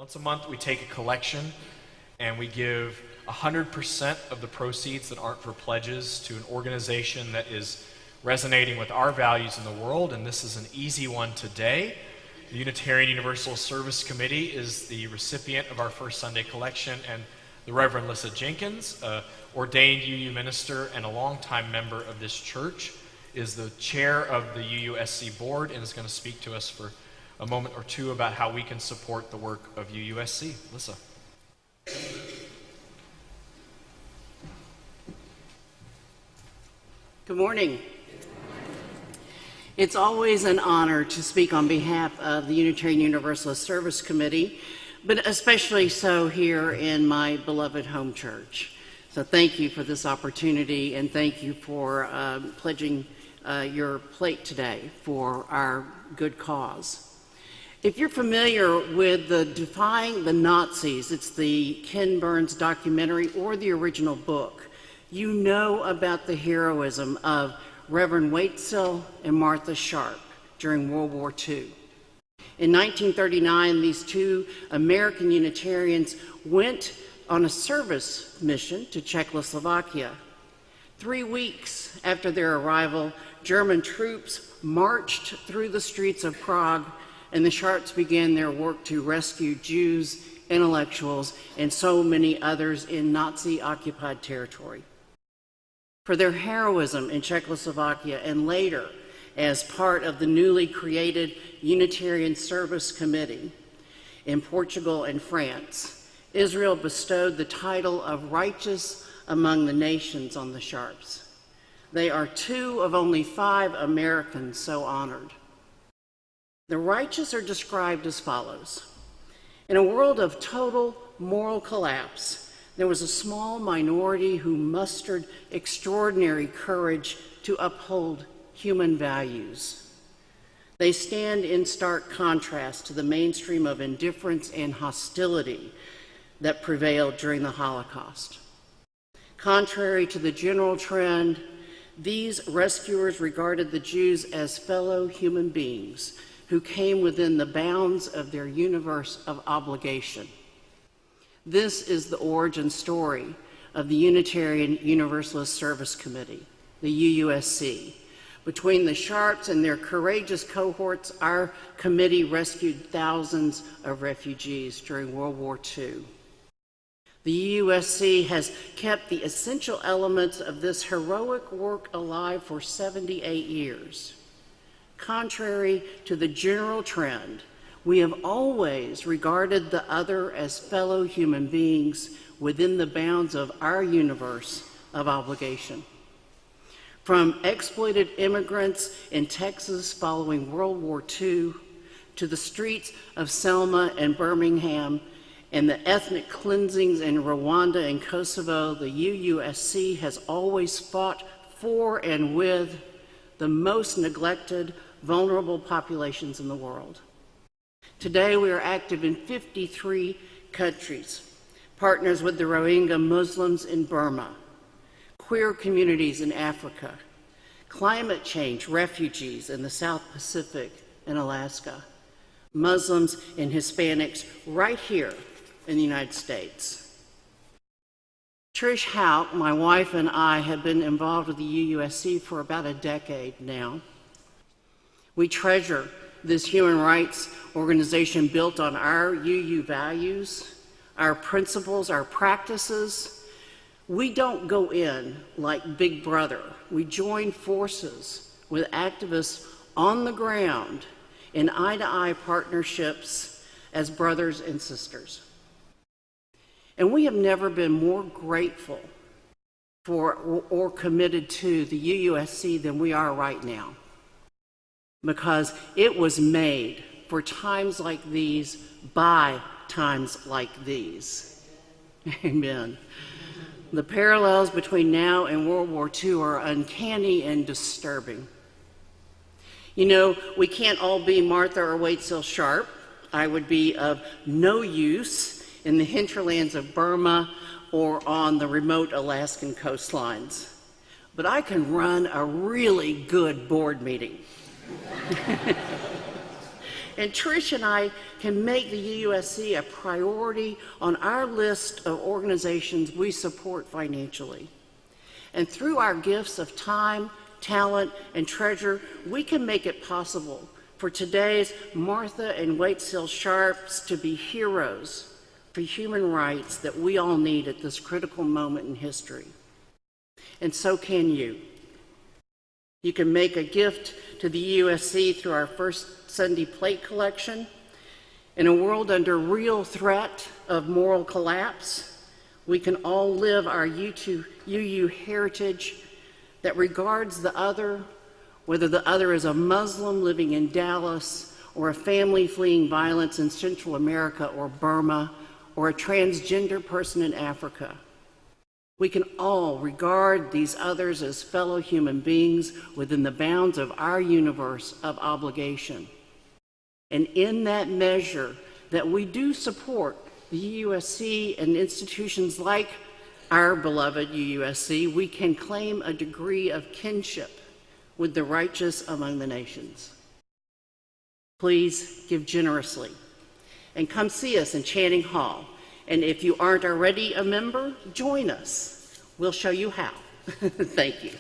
Once a month, we take a collection and we give 100% of the proceeds that aren't for pledges to an organization that is resonating with our values in the world, and this is an easy one today. The Unitarian Universalist Service Committee is the recipient of our first Sunday collection, and the Reverend Lissa Jenkins, ordained UU minister and a longtime member of this church, is the chair of the UUSC board and is going to speak to us for a moment or two about how we can support the work of UUSC. Lissa. Good morning. It's always an honor to speak on behalf of the Unitarian Universalist Service Committee, but especially so here in my beloved home church. So thank you for this opportunity, and thank you for pledging your plate today for our good cause. If you're familiar with the Defying the Nazis, it's the Ken Burns documentary or the original book, you know about the heroism of Reverend Waitstill and Martha Sharp during World War II. In 1939, these two American Unitarians went on a service mission to Czechoslovakia. 3 weeks after their arrival, German troops marched through the streets of Prague, and the Sharps began their work to rescue Jews, intellectuals, and so many others in Nazi-occupied territory. For their heroism in Czechoslovakia and later as part of the newly created Unitarian Service Committee in Portugal and France, Israel bestowed the title of Righteous Among the Nations on the Sharps. They are 2 of only 5 Americans so honored. The righteous are described as follows. In a world of total moral collapse, there was a small minority who mustered extraordinary courage to uphold human values. They stand in stark contrast to the mainstream of indifference and hostility that prevailed during the Holocaust. Contrary to the general trend, these rescuers regarded the Jews as fellow human beings who came within the bounds of their universe of obligation. This is the origin story of the Unitarian Universalist Service Committee, the UUSC. Between the Sharps and their courageous cohorts, our committee rescued thousands of refugees during World War II. The UUSC has kept the essential elements of this heroic work alive for 78 years. Contrary to the general trend, we have always regarded the other as fellow human beings within the bounds of our universe of obligation. From exploited immigrants in Texas following World War II, to the streets of Selma and Birmingham, and the ethnic cleansings in Rwanda and Kosovo, the UUSC has always fought for and with the most neglected, vulnerable populations in the world. Today, we are active in 53 countries, partners with the Rohingya Muslims in Burma, queer communities in Africa, climate change refugees in the South Pacific and Alaska, Muslims and Hispanics right here in the United States. Trish Houck, my wife, and I have been involved with the UUSC for about a decade now. We treasure this human rights organization built on our UU values, our principles, our practices. We don't go in like Big Brother. We join forces with activists on the ground in eye-to-eye partnerships as brothers and sisters. And we have never been more grateful for or committed to the UUSC than we are right now, because it was made for times like these by times like these. Amen. The parallels between now and World War II are uncanny and disturbing. You know, we can't all be Martha or Waitstill Sharp. I would be of no use in the hinterlands of Burma or on the remote Alaskan coastlines. But I can run a really good board meeting. And Trish and I can make the UUSC a priority on our list of organizations we support financially. And through our gifts of time, talent, and treasure, we can make it possible for today's Martha and Waitstill Sharps to be heroes for human rights that we all need at this critical moment in history. And so can you. You can make a gift to the UUSC through our First Sunday Plate collection. In a world under real threat of moral collapse, we can all live our UU heritage that regards the other, whether the other is a Muslim living in Dallas, or a family fleeing violence in Central America or Burma, or a transgender person in Africa. We can all regard these others as fellow human beings within the bounds of our universe of obligation. And in that measure that we do support the UUSC and institutions like our beloved UUSC, we can claim a degree of kinship with the righteous among the nations. Please give generously and come see us in Channing Hall. And if you aren't already a member, join us. We'll show you how. Thank you.